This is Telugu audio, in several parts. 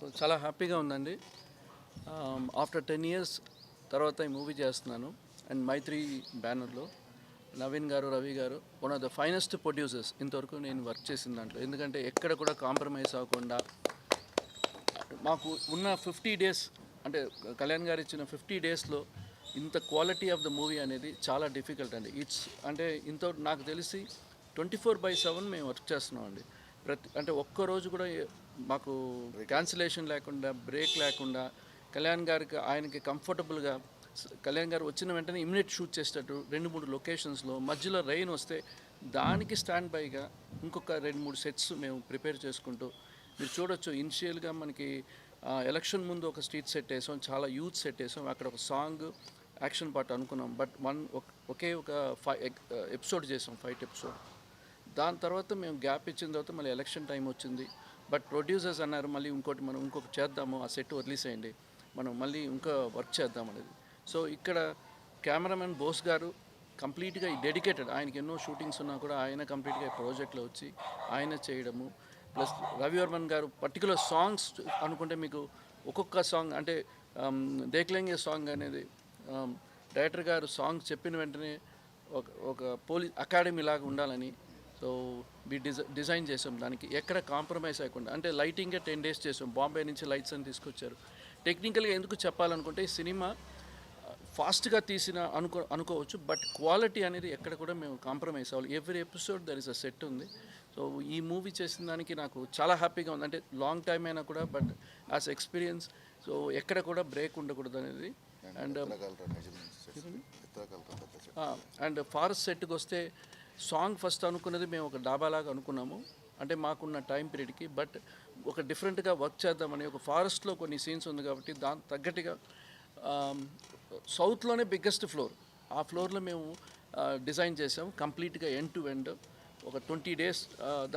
సో చాలా హ్యాపీగా ఉందండి. ఆఫ్టర్ 10 ఇయర్స్ తర్వాత ఈ మూవీ చేస్తున్నాను. అండ్ మైత్రి బ్యానర్లో నవీన్ గారు, రవి గారు one of the finest producers ఇంతవరకు నేను వర్క్ చేసిన దాంట్లో. ఎందుకంటే ఎక్కడ కూడా కాంప్రమైజ్ అవ్వకుండా మాకు ఉన్న 50 డేస్, అంటే కళ్యాణ్ గారు ఇచ్చిన 50 డేస్లో ఇంత క్వాలిటీ ఆఫ్ ద మూవీ అనేది చాలా డిఫికల్ట్ అండి. అంటే ఇంత నాకు తెలిసి 24/7 మేము వర్క్ చేస్తున్నాం అండి. అంటే ఒక్కరోజు కూడా మాకు క్యాన్సిలేషన్ లేకుండా, బ్రేక్ లేకుండా కళ్యాణ్ గారికి ఆయనకి కంఫర్టబుల్గా కళ్యాణ్ గారు వచ్చిన వెంటనే ఇమిడియట్ షూట్ చేసేటట్టు 2-3 లొకేషన్స్లో మధ్యలో రెయిన్ వస్తే దానికి స్టాండ్ బైగా ఇంకొక 2-3 సెట్స్ మేము ప్రిపేర్ చేసుకుంటూ మీరు చూడొచ్చు. ఇనిషియల్గా మనకి ఎలక్షన్ ముందు ఒక స్ట్రీట్ సెట్ వేసాం, చాలా యూత్ సెట్ వేసాం, అక్కడ ఒక సాంగ్ యాక్షన్ పార్ట్ అనుకున్నాం. బట్ ఒకే ఒక ఎపిసోడ్ చేసాం, ఫైట్ ఎపిసోడ్. దాని తర్వాత మేము గ్యాప్ ఇచ్చిన తర్వాత మళ్ళీ ఎలక్షన్ టైం వచ్చింది. బట్ ప్రొడ్యూసర్స్ అన్నారు మళ్ళీ మనం ఇంకొకటి చేద్దాము, ఆ సెట్ వదిలేసేయండి, మనం మళ్ళీ ఇంకా వర్క్ చేద్దాం అనేది. సో ఇక్కడ కెమెరామెన్ బోస్ గారు కంప్లీట్గా డెడికేటెడ్. ఆయనకి ఎన్నో షూటింగ్స్ ఉన్నా కూడా ఆయన కంప్లీట్గా ఈ ప్రాజెక్ట్లో వచ్చి ఆయన చేయడము. ప్లస్ రవివర్మన్ గారు పర్టికులర్ సాంగ్స్ అనుకుంటే మీకు ఒక్కొక్క సాంగ్ అంటే దేఖ్లేంగే సాంగ్ అనేది డైరెక్టర్ గారు సాంగ్ చెప్పిన వెంటనే ఒక పోలీస్ అకాడమీ లాగా ఉండాలని సో డిజైన్ చేసాం. దానికి ఎక్కడ కాంప్రమైజ్ అవ్వకుండా. అంటే లైటింగే 10 డేస్ చేసాం. బాంబే నుంచి లైట్స్ అని తీసుకొచ్చారు. టెక్నికల్గా ఎందుకు చెప్పాలనుకుంటే ఈ సినిమా ఫాస్ట్గా తీసిన అనుకోవచ్చు, బట్ క్వాలిటీ అనేది ఎక్కడ కూడా మేము కాంప్రమైజ్ అవ్వాలి. Every episode there is a set ఉంది. సో ఈ మూవీ చేసిన దానికి నాకు చాలా హ్యాపీగా ఉంది. అంటే లాంగ్ టైం అయినా కూడా బట్ యాజ్ ఎక్స్పీరియన్స్ సో ఎక్కడ కూడా బ్రేక్ ఉండకూడదు అనేది. అండ్ ఫారెస్ట్ సెట్కి వస్తే సాంగ్ ఫస్ట్ అనుకున్నది మేము ఒక డాబాలాగా అనుకున్నాము, అంటే మాకున్న టైం పీరియడ్కి. బట్ ఒక డిఫరెంట్గా వర్క్ చేద్దామని ఒక ఫారెస్ట్లో కొన్ని సీన్స్ ఉంది కాబట్టి దానికి తగ్గట్టుగా సౌత్లోనే బిగ్గెస్ట్ ఫ్లోర్, ఆ ఫ్లోర్లో మేము డిజైన్ చేసాము కంప్లీట్గా ఎండ్ టు ఎండ్. ఒక 20 డేస్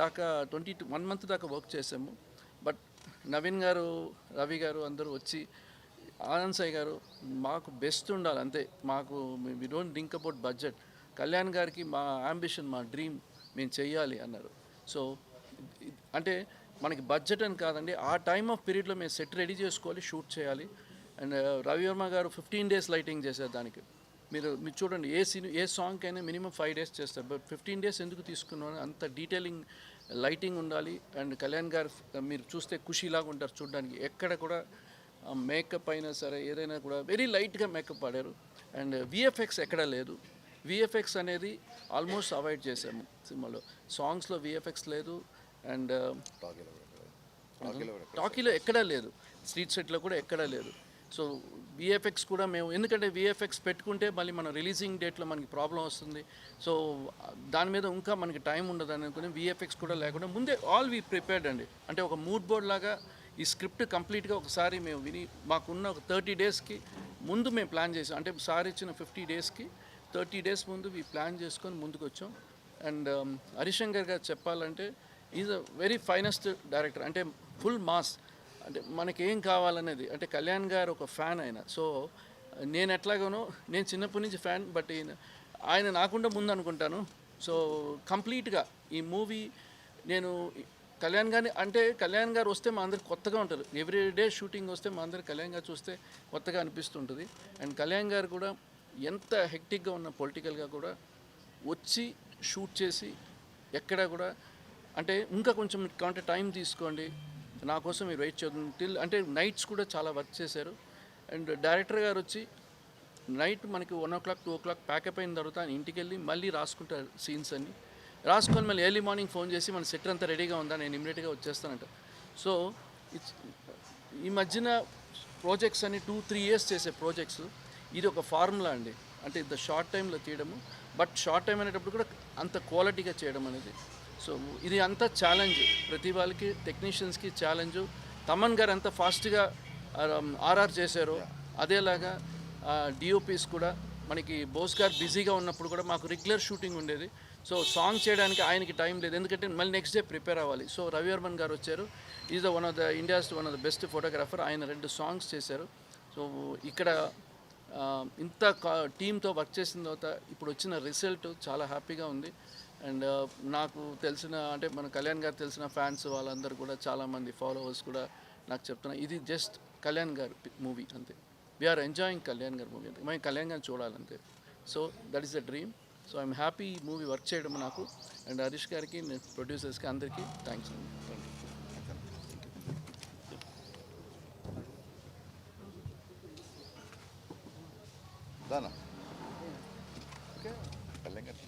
దాకా 1 మంత్ దాకా వర్క్ చేసాము. బట్ నవీన్ గారు, రవి గారు అందరూ వచ్చి ఆనంద్ సాయి గారు మాకు బెస్ట్ ఉండాలి అంతే, మాకు we don't think about budget, Kalyan గారికి మా అంబిషన్, మా డ్రీమ్ మేము చెయ్యాలి అన్నారు. సో అంటే మనకి బడ్జెట్ అని కాదండి, ఆ టైమ్ ఆఫ్ పీరియడ్లో మేము సెట్ రెడీ చేసుకోవాలి, షూట్ చేయాలి. అండ్ రవివర్మ గారు 15 డేస్ లైటింగ్ చేశారు దానికి. మీరు చూడండి, ఏ సాంగ్ అయినా మినిమం 5 డేస్ చేస్తారు, బట్ 15 డేస్ ఎందుకు తీసుకున్నాను, అంత డీటెయిలింగ్ లైటింగ్ ఉండాలి. అండ్ కళ్యాణ్ గారు మీరు చూస్తే ఖుషీలాగా ఉంటారు చూడడానికి. ఎక్కడ కూడా మేకప్ అయినా సరే ఏదైనా కూడా వెరీ లైట్గా మేకప్ ఆడారు. అండ్ విఎఫ్ఎక్స్ ఎక్కడా లేదు. విఎఫ్ఎక్స్ అనేది ఆల్మోస్ట్ అవాయిడ్ చేసాము సినిమాలో. సాంగ్స్లో విఎఫ్ఎక్స్ లేదు, అండ్ టాకీలో ఎక్కడా లేదు, స్ట్రీట్ సెట్లో కూడా ఎక్కడా లేదు. సో విఎఫ్ఎక్స్ కూడా మేము, ఎందుకంటే విఎఫ్ఎక్స్ పెట్టుకుంటే మళ్ళీ మన రిలీజింగ్ డేట్లో మనకి ప్రాబ్లం వస్తుంది. సో దాని మీద ఇంకా మనకి టైం ఉండదు అని అనుకుని విఎఫ్ఎక్స్ కూడా లేకుండా ముందే ఆల్ వీ ప్రిపేర్డ్ అండి. అంటే ఒక మూడ్ బోర్డ్ లాగా ఈ స్క్రిప్ట్ కంప్లీట్గా ఒకసారి మేము విని మాకున్న ఒక 30 డేస్కి ముందు మేము ప్లాన్ చేసాం. అంటే సార్ ఇచ్చిన 50 డేస్కి 30 డేస్ ముందు ఈ ప్లాన్ చేసుకొని ముందుకు వచ్చాం. అండ్ హరిశంకర్ గారు చెప్పాలంటే is a very finest director. అంటే ఫుల్ మాస్, అంటే మనకేం కావాలనేది. అంటే కళ్యాణ్ గారు ఒక ఫ్యాన్ ఆయన. సో నేను ఎట్లాగానో, నేను చిన్నప్పటి నుంచి ఫ్యాన్, బట్ ఆయన నాకుండా ముందు అనుకుంటాను. సో కంప్లీట్గా ఈ మూవీ నేను కళ్యాణ్ గారిని, అంటే కళ్యాణ్ గారు వస్తే మా అందరికి కొత్తగా ఉంటారు. ఎవ్రీ డే షూటింగ్ వస్తే మా అందరికి కళ్యాణ్ గారు చూస్తే కొత్తగా అనిపిస్తుంటుంది. అండ్ కళ్యాణ్ గారు కూడా ఎంత హెక్టిక్గా ఉన్న పొలిటికల్గా కూడా వచ్చి షూట్ చేసి ఎక్కడ కూడా అంటే ఇంకా కొంచెం కాంటే టైం తీసుకోండి, నా కోసం మీరు వెయిట్ చేద్దాం అంటే నైట్స్ కూడా చాలా వర్క్ చేశారు. అండ్ డైరెక్టర్ గారు వచ్చి నైట్ మనకి 1 o'clock 2 o'clock ప్యాకప్ అయిన తర్వాత ఇంటికి వెళ్ళి మళ్ళీ రాసుకుంటారు సీన్స్ అన్ని. రాసుకొని మళ్ళీ ఎర్లీ మార్నింగ్ ఫోన్ చేసి మన సెట్ అంతా రెడీగా ఉందా, నేను ఇమీడియట్గా వచ్చేస్తానంట. సో ఈ మధ్యన ప్రాజెక్ట్స్ అన్ని 2-3 ఇయర్స్ చేసే ప్రాజెక్ట్స్, ఇది ఒక ఫార్ములా అండి. అంటే ఇంత షార్ట్ టైంలో తీయడము, బట్ షార్ట్ టైం అనేటప్పుడు కూడా అంత క్వాలిటీగా చేయడం అనేది. సో ఇది అంతా ఛాలెంజ్, ప్రతి వాళ్ళకి టెక్నీషియన్స్కి ఛాలెంజు. తమన్ గారు ఎంత ఫాస్ట్గా ఆర్ఆర్ చేశారో అదేలాగా డిఓపీస్ కూడా మనకి బోస్ గారు బిజీగా ఉన్నప్పుడు కూడా మాకు రెగ్యులర్ షూటింగ్ ఉండేది. సో సాంగ్ చేయడానికి ఆయనకి టైం లేదు, ఎందుకంటే మళ్ళీ నెక్స్ట్ డే ప్రిపేర్ అవ్వాలి. సో రవివర్మన్ గారు వచ్చారు, is one of the best photographer. ఆయన 2 సాంగ్స్ చేశారు. సో ఇక్కడ ఇంత టీంతో వర్క్ చేసిన తర్వాత ఇప్పుడు వచ్చిన రిజల్ట్ చాలా హ్యాపీగా ఉంది. అండ్ నాకు తెలిసిన, అంటే మన కళ్యాణ్ గారు తెలిసిన ఫ్యాన్స్ వాళ్ళందరూ కూడా చాలామంది ఫాలోవర్స్ కూడా నాకు చెప్తున్నా ఇది జస్ట్ కళ్యాణ్ గారి మూవీ అంతే. వీఆర్ ఎంజాయింగ్ కళ్యాణ్ గారి మూవీ అంతే, మేము కళ్యాణ్ గారిని చూడాలంతే. So that is the dream. So I'm happy ఈ మూవీ వర్క్ చేయడం నాకు, అండ్ హరీష్ గారికి, ప్రొడ్యూసర్స్కి అందరికీ థ్యాంక్స్ అండి. Thank you. దానా ఓకే కళ్యాణ్ గారు